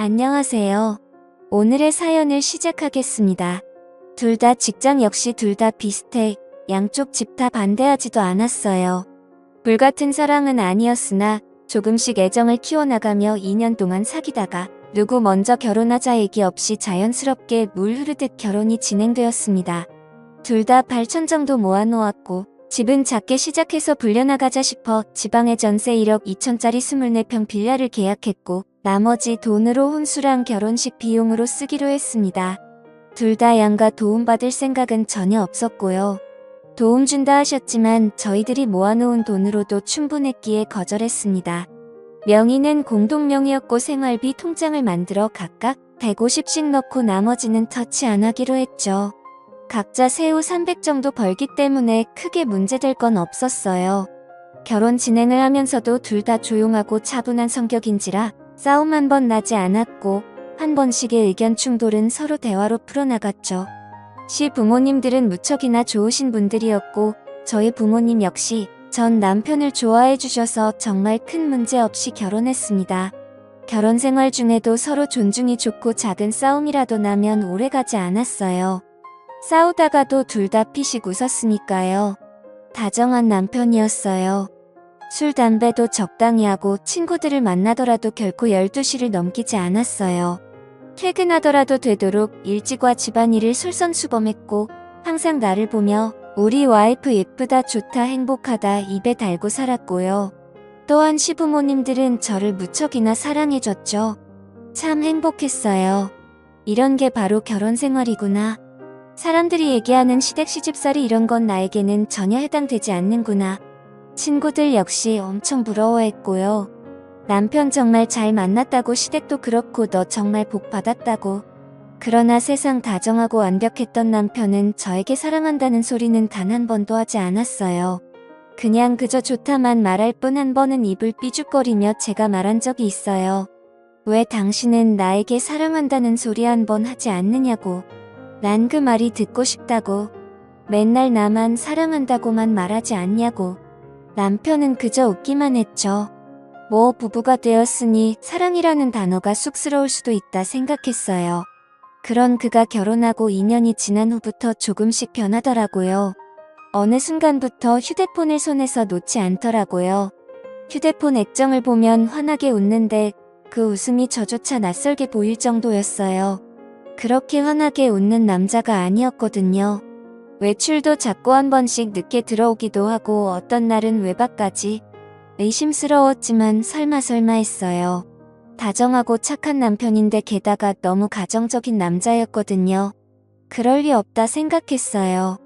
안녕하세요. 오늘의 사연을 시작하겠습니다. 둘 다 직장 역시 둘 다 비슷해. 양쪽 집 다 반대하지도 않았어요. 불같은 사랑은 아니었으나 조금씩 애정을 키워나가며 2년 동안 사귀다가 누구 먼저 결혼하자 얘기 없이 자연스럽게 물 흐르듯 결혼이 진행되었습니다. 둘 다 8천 정도 모아놓았고 집은 작게 시작해서 불려나가자 싶어 지방에 전세 1억 2천짜리 24평 빌라를 계약했고 나머지 돈으로 혼수랑 결혼식 비용으로 쓰기로 했습니다. 둘 다 양가 도움받을 생각은 전혀 없었고요. 도움 준다 하셨지만 저희들이 모아놓은 돈으로도 충분했기에 거절했습니다. 명의는 공동명의였고 생활비 통장을 만들어 각각 150씩 넣고 나머지는 터치 안 하기로 했죠. 각자 세후 300 정도 벌기 때문에 크게 문제될 건 없었어요. 결혼 진행을 하면서도 둘 다 조용하고 차분한 성격인지라 싸움 한 번 나지 않았고 한 번씩의 의견 충돌은 서로 대화로 풀어나갔죠. 시 부모님들은 무척이나 좋으신 분들이었고 저희 부모님 역시 전 남편을 좋아해 주셔서 정말 큰 문제 없이 결혼했습니다. 결혼 생활 중에도 서로 존중이 좋고 작은 싸움이라도 나면 오래가지 않았어요. 싸우다가도 둘 다 피식 웃었으니까요. 다정한 남편이었어요. 술, 담배도 적당히 하고 친구들을 만나더라도 결코 12시를 넘기지 않았어요. 퇴근하더라도 되도록 일찍 와 집안일을 솔선수범했고 항상 나를 보며 우리 와이프 예쁘다, 좋다, 행복하다 입에 달고 살았고요. 또한 시부모님들은 저를 무척이나 사랑해줬죠. 참 행복했어요. 이런 게 바로 결혼 생활이구나. 사람들이 얘기하는 시댁 시집살이 이런 건 나에게는 전혀 해당되지 않는구나. 친구들 역시 엄청 부러워했고요. 남편 정말 잘 만났다고 시댁도 그렇고 너 정말 복 받았다고. 그러나 세상 다정하고 완벽했던 남편은 저에게 사랑한다는 소리는 단 한 번도 하지 않았어요. 그냥 그저 좋다만 말할 뿐 한 번은 입을 삐죽거리며 제가 말한 적이 있어요. 왜 당신은 나에게 사랑한다는 소리 한 번 하지 않느냐고. 난 그 말이 듣고 싶다고. 맨날 나만 사랑한다고만 말하지 않냐고. 남편은 그저 웃기만 했죠. 뭐 부부가 되었으니 사랑이라는 단어가 쑥스러울 수도 있다 생각했어요. 그런 그가 결혼하고 2년이 지난 후부터 조금씩 변하더라고요. 어느 순간부터 휴대폰을 손에서 놓지 않더라고요. 휴대폰 액정을 보면 환하게 웃는데 그 웃음이 저조차 낯설게 보일 정도였어요. 그렇게 환하게 웃는 남자가 아니었거든요. 외출도 자꾸 한 번씩 늦게 들어오기도 하고 어떤 날은 외박까지. 의심스러웠지만 설마 했어요. 다정하고 착한 남편인데 게다가 너무 가정적인 남자였거든요. 그럴 리 없다 생각했어요.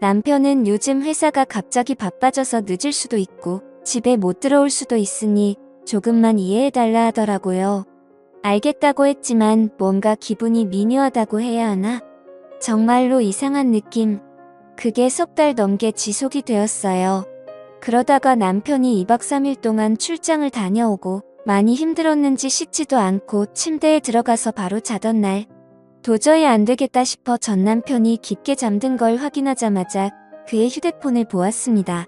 남편은 요즘 회사가 갑자기 바빠져서 늦을 수도 있고 집에 못 들어올 수도 있으니 조금만 이해해달라 하더라고요. 알겠다고 했지만 뭔가 기분이 미묘하다고 해야 하나? 정말로 이상한 느낌. 그게 석 달 넘게 지속이 되었어요. 그러다가 남편이 2박 3일 동안 출장을 다녀오고 많이 힘들었는지 씻지도 않고 침대에 들어가서 바로 자던 날 도저히 안 되겠다 싶어 전 남편이 깊게 잠든 걸 확인하자마자 그의 휴대폰을 보았습니다.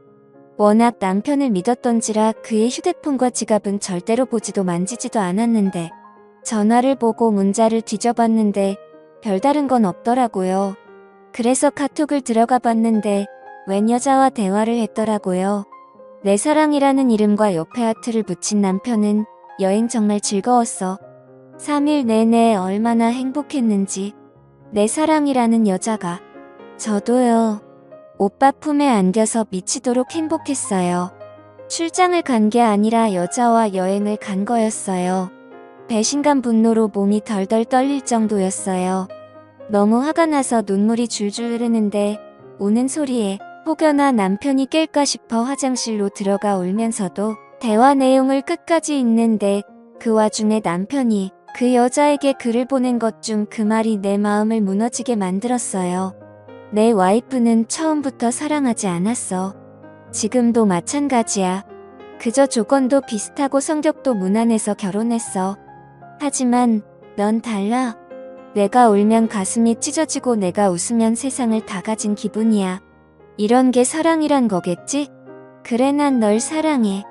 워낙 남편을 믿었던지라 그의 휴대폰과 지갑은 절대로 보지도 만지지도 않았는데 전화를 보고 문자를 뒤져봤는데 별다른 건 없더라고요. 그래서 카톡을 들어가 봤는데 웬 여자와 대화를 했더라고요. 내 사랑이라는 이름과 옆에 하트를 붙인 남편은 여행 정말 즐거웠어. 3일 내내 얼마나 행복했는지. 내 사랑이라는 여자가. 저도요. 오빠 품에 안겨서 미치도록 행복했어요. 출장을 간 게 아니라 여자와 여행을 간 거였어요. 배신감 분노로 몸이 덜덜 떨릴 정도였어요. 너무 화가 나서 눈물이 줄줄 흐르는데 우는 소리에 혹여나 남편이 깰까 싶어 화장실로 들어가 울면서도 대화 내용을 끝까지 읽는데 그 와중에 남편이 그 여자에게 글을 보낸 것 중 그 말이 내 마음을 무너지게 만들었어요. 내 와이프는 처음부터 사랑하지 않았어. 지금도 마찬가지야. 그저 조건도 비슷하고 성격도 무난해서 결혼했어. 하지만 넌 달라. 내가 울면 가슴이 찢어지고 내가 웃으면 세상을 다 가진 기분이야. 이런 게 사랑이란 거겠지? 그래 난 널 사랑해.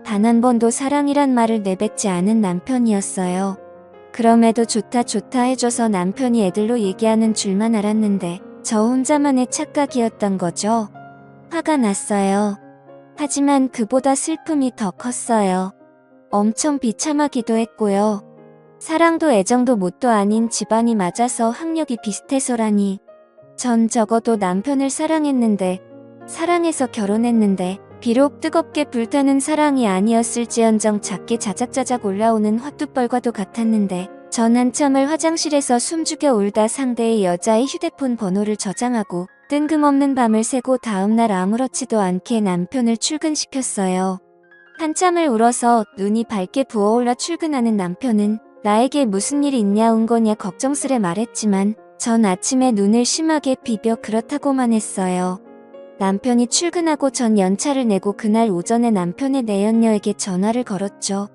단 한 번도 사랑이란 말을 내뱉지 않은 남편이었어요. 그럼에도 좋다 좋다 해줘서 남편이 애들로 얘기하는 줄만 알았는데 저 혼자만의 착각이었던 거죠. 화가 났어요. 하지만 그보다 슬픔이 더 컸어요. 엄청 비참하기도 했고요. 사랑도 애정도 뭣도 아닌 집안이 맞아서 학력이 비슷해서라니. 전 적어도 남편을 사랑했는데, 사랑해서 결혼했는데, 비록 뜨겁게 불타는 사랑이 아니었을지언정 작게 자작자작 올라오는 화투벌과도 같았는데, 전 한참을 화장실에서 숨죽여 울다 상대의 여자의 휴대폰 번호를 저장하고 뜬금없는 밤을 새고 다음날 아무렇지도 않게 남편을 출근시켰어요. 한참을 울어서 눈이 밝게 부어올라 출근하는 남편은 나에게 무슨 일 있냐 온 거냐 걱정스레 말했지만 전 아침에 눈을 심하게 비벼 그렇다고만 했어요. 남편이 출근하고 전 연차를 내고 그날 오전에 남편의 내연녀에게 전화를 걸었죠.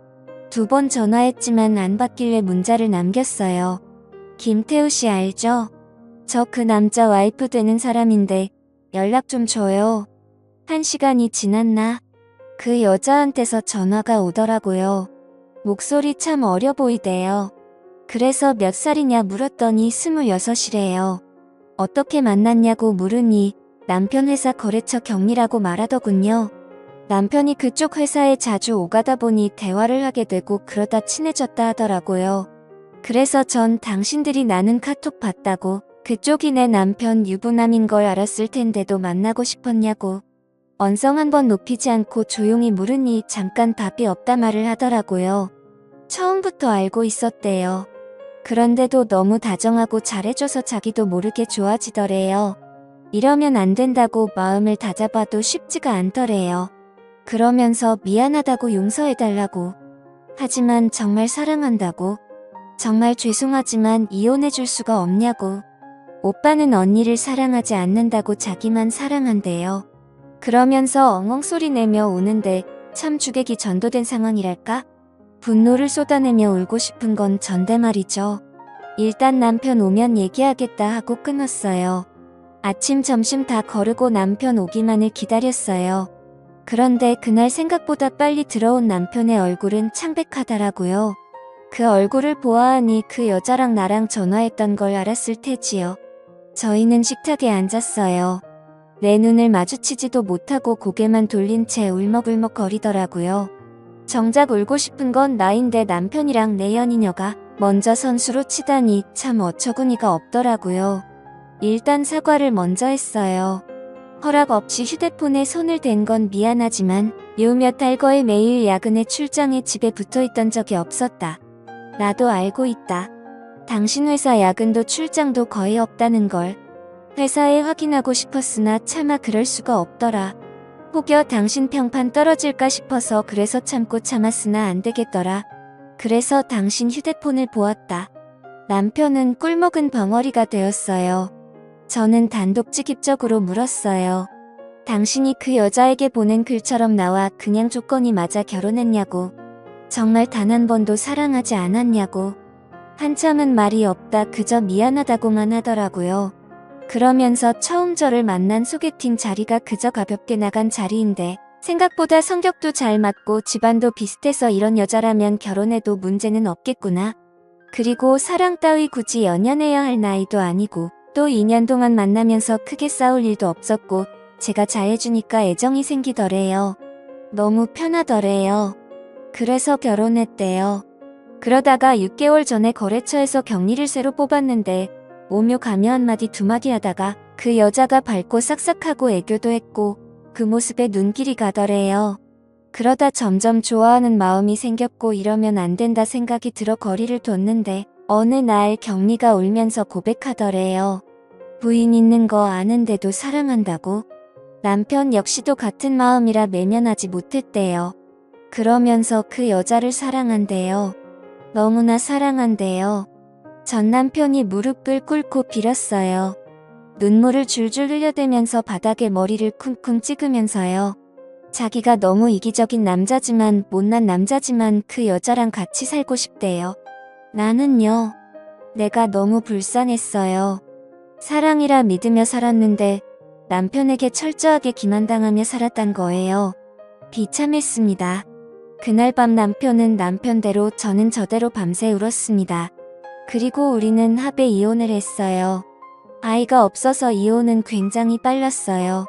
2번 전화했지만 안 받길래 문자를 남겼어요. 김태우 씨 알죠? 저 그 남자 와이프 되는 사람인데 연락 좀 줘요. 1시간이 지났나? 그 여자한테서 전화가 오더라고요. 목소리 참 어려 보이대요. 그래서 몇 살이냐 물었더니 26이래요. 어떻게 만났냐고 물으니 남편 회사 거래처 경리라고 말하더군요. 남편이 그쪽 회사에 자주 오가다 보니 대화를 하게 되고 그러다 친해졌다 하더라고요. 그래서 전 당신들이 나눈 카톡 봤다고 그쪽이 내 남편 유부남인 걸 알았을 텐데도 만나고 싶었냐고 언성 한번 높이지 않고 조용히 물으니 잠깐 답이 없다 말을 하더라고요. 처음부터 알고 있었대요. 그런데도 너무 다정하고 잘해줘서 자기도 모르게 좋아지더래요. 이러면 안 된다고 마음을 다잡아도 쉽지가 않더래요. 그러면서 미안하다고 용서해달라고. 하지만 정말 사랑한다고. 정말 죄송하지만 이혼해줄 수가 없냐고. 오빠는 언니를 사랑하지 않는다고 자기만 사랑한대요. 그러면서 엉엉 소리 내며 우는데 참 주객이 전도된 상황이랄까? 분노를 쏟아내며 울고 싶은 건 전데 말이죠. 일단 남편 오면 얘기하겠다 하고 끊었어요. 아침 점심 다 거르고 남편 오기만을 기다렸어요. 그런데 그날 생각보다 빨리 들어온 남편의 얼굴은 창백하더라고요. 그 얼굴을 보아하니 그 여자랑 나랑 전화했던 걸 알았을 테지요. 저희는 식탁에 앉았어요. 내 눈을 마주치지도 못하고 고개만 돌린 채 울먹울먹 거리더라고요. 정작 울고 싶은 건 나인데 남편이랑 내 연인녀가 먼저 선수로 치다니 참 어처구니가 없더라고요. 일단 사과를 먼저 했어요. 허락 없이 휴대폰에 손을 댄 건 미안하지만 요 몇 달 거의 매일 야근에 출장에 집에 붙어있던 적이 없었다. 나도 알고 있다. 당신 회사 야근도 출장도 거의 없다는 걸. 회사에 확인하고 싶었으나 차마 그럴 수가 없더라. 혹여 당신 평판 떨어질까 싶어서 그래서 참고 참았으나 안 되겠더라. 그래서 당신 휴대폰을 보았다. 남편은 꿀먹은 벙어리가 되었어요. 저는 단독직입적으로 물었어요. 당신이 그 여자에게 보낸 글처럼 나와 그냥 조건이 맞아 결혼했냐고. 정말 단 한 번도 사랑하지 않았냐고. 한참은 말이 없다 그저 미안하다고만 하더라고요. 그러면서 처음 저를 만난 소개팅 자리가 그저 가볍게 나간 자리인데 생각보다 성격도 잘 맞고 집안도 비슷해서 이런 여자라면 결혼해도 문제는 없겠구나. 그리고 사랑 따위 굳이 연연해야 할 나이도 아니고 또 2년 동안 만나면서 크게 싸울 일도 없었고 제가 잘해주니까 애정이 생기더래요. 너무 편하더래요. 그래서 결혼했대요. 그러다가 6개월 전에 거래처에서 경리를 새로 뽑았는데 오며 가며 한마디 두마디 하다가 그 여자가 밝고 싹싹하고 애교도 했고 그 모습에 눈길이 가더래요. 그러다 점점 좋아하는 마음이 생겼고 이러면 안 된다 생각이 들어 거리를 뒀는데 어느 날 경리가 울면서 고백하더래요. 부인 있는 거 아는데도 사랑한다고? 남편 역시도 같은 마음이라 매면하지 못했대요. 그러면서 그 여자를 사랑한대요. 너무나 사랑한대요. 전 남편이 무릎을 꿇고 빌었어요. 눈물을 줄줄 흘려대면서 바닥에 머리를 쿵쿵 찍으면서요. 자기가 너무 이기적인 남자지만 못난 남자지만 그 여자랑 같이 살고 싶대요. 나는요. 내가 너무 불쌍했어요. 사랑이라 믿으며 살았는데 남편에게 철저하게 기만당하며 살았단 거예요. 비참했습니다. 그날 밤 남편은 남편대로 저는 저대로 밤새 울었습니다. 그리고 우리는 합의 이혼을 했어요. 아이가 없어서 이혼은 굉장히 빨랐어요.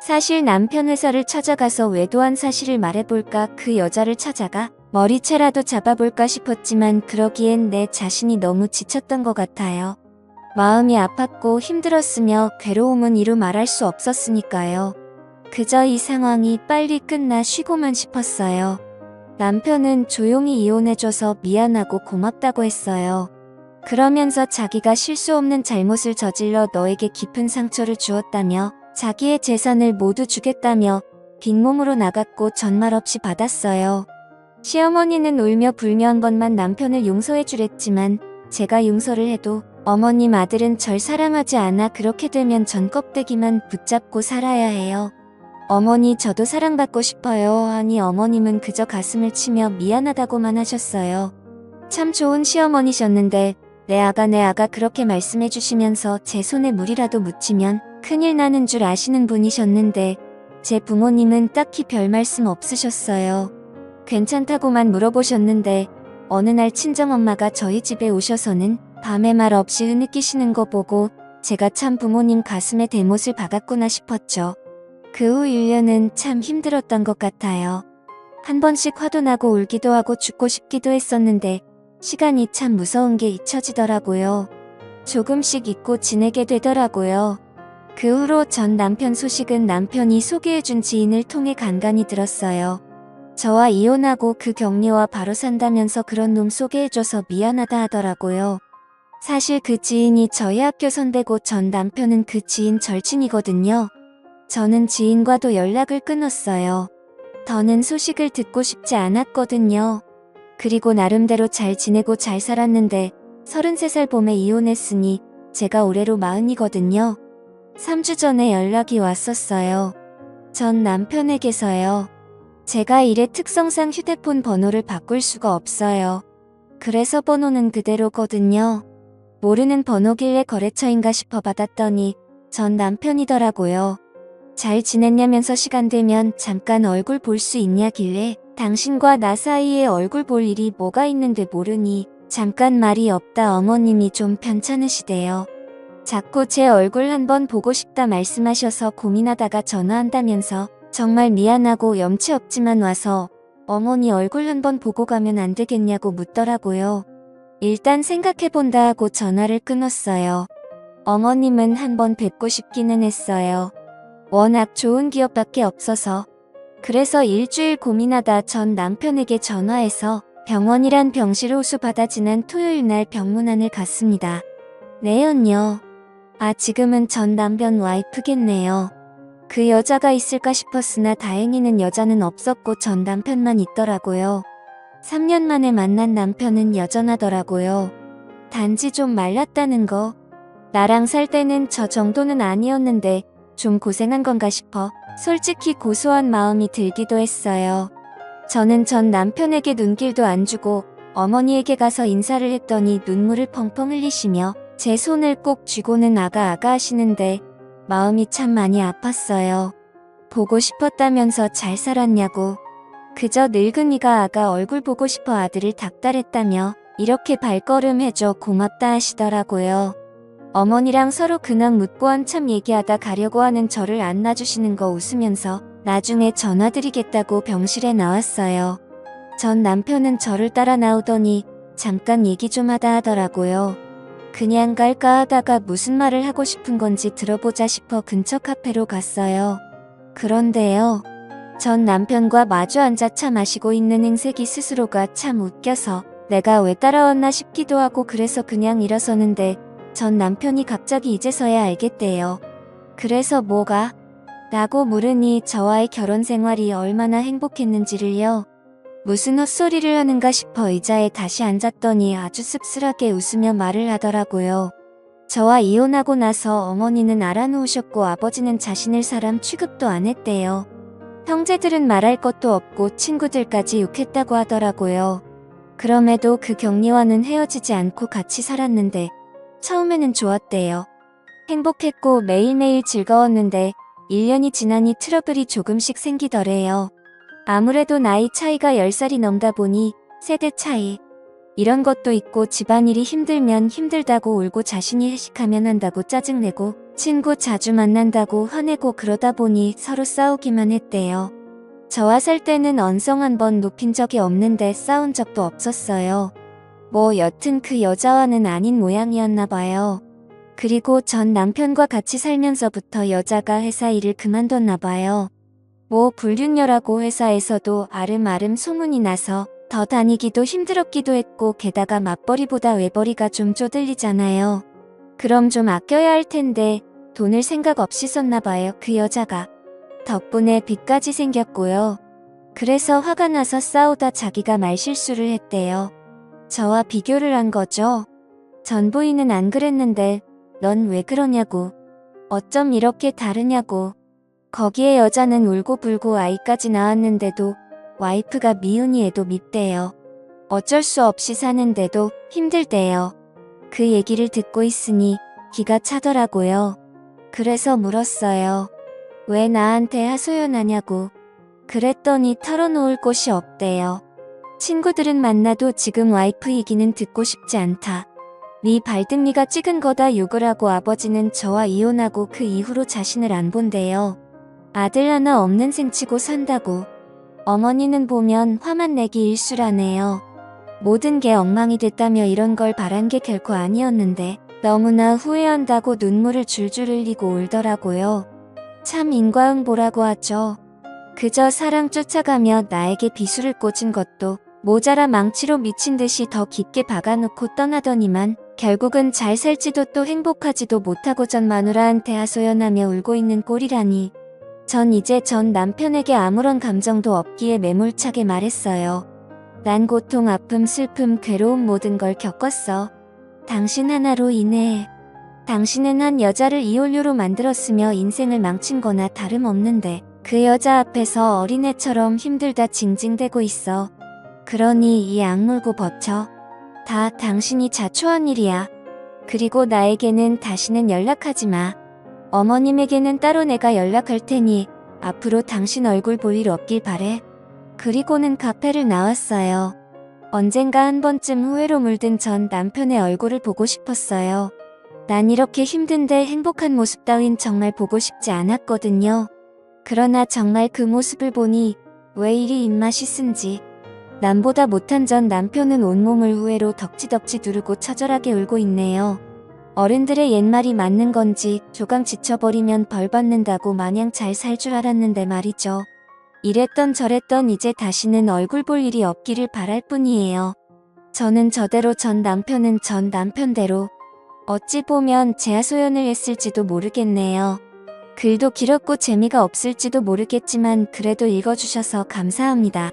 사실 남편 회사를 찾아가서 외도한 사실을 말해볼까 그 여자를 찾아가 머리채라도 잡아볼까 싶었지만 그러기엔 내 자신이 너무 지쳤던 것 같아요. 마음이 아팠고 힘들었으며 괴로움은 이루 말할 수 없었으니까요. 그저 이 상황이 빨리 끝나 쉬고만 싶었어요. 남편은 조용히 이혼해줘서 미안하고 고맙다고 했어요. 그러면서 자기가 실수 없는 잘못을 저질러 너에게 깊은 상처를 주었다며 자기의 재산을 모두 주겠다며 빈몸으로 나갔고 전말 없이 받았어요. 시어머니는 울며 불며 한 번만 남편을 용서해 주랬지만 제가 용서를 해도 어머님 아들은 절 사랑하지 않아 그렇게 되면 전 껍데기만 붙잡고 살아야 해요. 어머니 저도 사랑받고 싶어요 하니 어머님은 그저 가슴을 치며 미안하다고만 하셨어요. 참 좋은 시어머니셨는데 내 아가 그렇게 말씀해 주시면서 제 손에 물이라도 묻히면 큰일 나는 줄 아시는 분이셨는데 제 부모님은 딱히 별 말씀 없으셨어요. 괜찮다고만 물어보셨는데 어느 날 친정엄마가 저희 집에 오셔서는 밤에 말 없이 흐느끼시는 거 보고 제가 참 부모님 가슴에 대못을 박았구나 싶었죠. 그 후 1년은 참 힘들었던 것 같아요. 한 번씩 화도 나고 울기도 하고 죽고 싶기도 했었는데 시간이 참 무서운 게 잊혀지더라고요. 조금씩 잊고 지내게 되더라고요. 그 후로 전 남편 소식은 남편이 소개해준 지인을 통해 간간히 들었어요. 저와 이혼하고 그 격리와 바로 산다면서 그런 놈 소개해줘서 미안하다 하더라고요. 사실 그 지인이 저희 학교 선배고 전 남편은 그 지인 절친이거든요. 저는 지인과도 연락을 끊었어요. 더는 소식을 듣고 싶지 않았거든요. 그리고 나름대로 잘 지내고 잘 살았는데 33살 봄에 이혼했으니 제가 올해로 40이거든요. 3주 전에 연락이 왔었어요. 전 남편에게서요. 제가 일의 특성상 휴대폰 번호를 바꿀 수가 없어요. 그래서 번호는 그대로거든요. 모르는 번호길래 거래처인가 싶어 받았더니 전 남편이더라고요. 잘 지냈냐면서 시간 되면 잠깐 얼굴 볼 수 있냐길래 당신과 나 사이에 얼굴 볼 일이 뭐가 있는데 모르니 잠깐 말이 없다 어머님이 좀 편찮으시대요. 자꾸 제 얼굴 한번 보고 싶다 말씀하셔서 고민하다가 전화한다면서 정말 미안하고 염치 없지만 와서 어머니 얼굴 한번 보고 가면 안 되겠냐고 묻더라고요. 일단 생각해본다 하고 전화를 끊었어요. 어머님은 한번 뵙고 싶기는 했어요. 워낙 좋은 기억밖에 없어서. 그래서 일주일 고민하다 전 남편에게 전화해서 병원이란 병실 호수 받아 지난 토요일 날 병문안을 갔습니다. 네연요. 아 지금은 전 남편 와이프겠네요. 그 여자가 있을까 싶었으나 다행히는 여자는 없었고 전 남편만 있더라고요. 3년 만에 만난 남편은 여전하더라고요. 단지 좀 말랐다는 거. 나랑 살 때는 저 정도는 아니었는데 좀 고생한 건가 싶어 솔직히 고소한 마음이 들기도 했어요. 저는 전 남편에게 눈길도 안 주고 어머니에게 가서 인사를 했더니 눈물을 펑펑 흘리시며 제 손을 꼭 쥐고는 아가 하시는데 마음이 참 많이 아팠어요. 보고 싶었다면서 잘 살았냐고. 그저 늙은이가 아가 얼굴 보고 싶어 아들을 닥달했다며 이렇게 발걸음해줘 고맙다 하시더라고요. 어머니랑 서로 근황 묻고 한참 얘기하다 가려고 하는 저를 안놔주시는 거 웃으면서 나중에 전화드리겠다고 병실에 나왔어요. 전 남편은 저를 따라 나오더니 잠깐 얘기 좀 하다 하더라고요. 그냥 갈까 하다가 무슨 말을 하고 싶은 건지 들어보자 싶어 근처 카페로 갔어요. 그런데요. 전 남편과 마주 앉아 차 마시고 있는 행색이 스스로가 참 웃겨서 내가 왜 따라왔나 싶기도 하고 그래서 그냥 일어서는데 전 남편이 갑자기 이제서야 알겠대요. 그래서 뭐가? 라고 물으니 저와의 결혼 생활이 얼마나 행복했는지를요. 무슨 헛소리를 하는가 싶어 의자에 다시 앉았더니 아주 씁쓸하게 웃으며 말을 하더라고요. 저와 이혼하고 나서 어머니는 알아놓으셨고 아버지는 자신을 사람 취급도 안 했대요. 형제들은 말할 것도 없고 친구들까지 욕했다고 하더라고요. 그럼에도 그 격리와는 헤어지지 않고 같이 살았는데 처음에는 좋았대요. 행복했고 매일매일 즐거웠는데 1년이 지나니 트러블이 조금씩 생기더래요. 아무래도 나이 차이가 10살이 넘다 보니 세대 차이 이런 것도 있고 집안일이 힘들면 힘들다고 울고 자신이 회식하면 한다고 짜증내고 친구 자주 만난다고 화내고 그러다 보니 서로 싸우기만 했대요. 저와 살 때는 언성 한 번 높인 적이 없는데 싸운 적도 없었어요. 뭐 여튼 그 여자와는 아닌 모양이었나 봐요. 그리고 전 남편과 같이 살면서부터 여자가 회사 일을 그만뒀나 봐요. 뭐 불륜녀라고 회사에서도 아름아름 소문이 나서 더 다니기도 힘들었기도 했고 게다가 맞벌이보다 외벌이가 좀 쪼들리잖아요. 그럼 좀 아껴야 할 텐데 돈을 생각 없이 썼나 봐요, 그 여자가. 덕분에 빚까지 생겼고요. 그래서 화가 나서 싸우다 자기가 말실수를 했대요. 저와 비교를 한 거죠. 전 부인은 안 그랬는데 넌 왜 그러냐고. 어쩜 이렇게 다르냐고. 거기에 여자는 울고불고 아이까지 낳았는데도 와이프가 미운이 애도 밉대요. 어쩔 수 없이 사는데도 힘들대요. 그 얘기를 듣고 있으니 기가 차더라고요. 그래서 물었어요. 왜 나한테 하소연하냐고. 그랬더니 털어놓을 곳이 없대요. 친구들은 만나도 지금 와이프 얘기는 듣고 싶지 않다. 네 발등리가 찍은 거다 욕을 하고 아버지는 저와 이혼하고 그 이후로 자신을 안 본대요. 아들 하나 없는 셈치고 산다고. 어머니는 보면 화만 내기 일수라네요. 모든 게 엉망이 됐다며 이런 걸 바란 게 결코 아니었는데 너무나 후회한다고 눈물을 줄줄 흘리고 울더라고요. 참 인과응보라고 하죠. 그저 사랑 쫓아가며 나에게 비수를 꽂은 것도 모자라 망치로 미친 듯이 더 깊게 박아놓고 떠나더니만 결국은 잘 살지도 또 행복하지도 못하고 전 마누라한테 하소연하며 울고 있는 꼴이라니. 전 이제 전 남편에게 아무런 감정도 없기에 매몰차게 말했어요. 난 고통, 아픔, 슬픔, 괴로움 모든 걸 겪었어. 당신 하나로 인해. 당신은 한 여자를 이혼료로 만들었으며 인생을 망친 거나 다름없는데 그 여자 앞에서 어린애처럼 힘들다 징징대고 있어. 그러니 이 악물고 버텨. 다 당신이 자초한 일이야. 그리고 나에게는 다시는 연락하지 마. 어머님에게는 따로 내가 연락할 테니 앞으로 당신 얼굴 볼 일 없길 바래. 그리고는 카페를 나왔어요. 언젠가 한 번쯤 후회로 물든 전 남편의 얼굴을 보고 싶었어요. 난 이렇게 힘든데 행복한 모습 따윈 정말 보고 싶지 않았거든요. 그러나 정말 그 모습을 보니 왜 이리 입맛이 쓴지. 남보다 못한 전 남편은 온몸을 후회로 덕지덕지 누르고 처절하게 울고 있네요. 어른들의 옛말이 맞는 건지 조강 지쳐버리면 벌 받는다고 마냥 잘 살 줄 알았는데 말이죠. 이랬던 저랬던 이제 다시는 얼굴 볼 일이 없기를 바랄 뿐이에요. 저는 저대로 전 남편은 전 남편대로 어찌 보면 제 하소연을 했을지도 모르겠네요. 글도 길었고 재미가 없을지도 모르겠지만 그래도 읽어주셔서 감사합니다.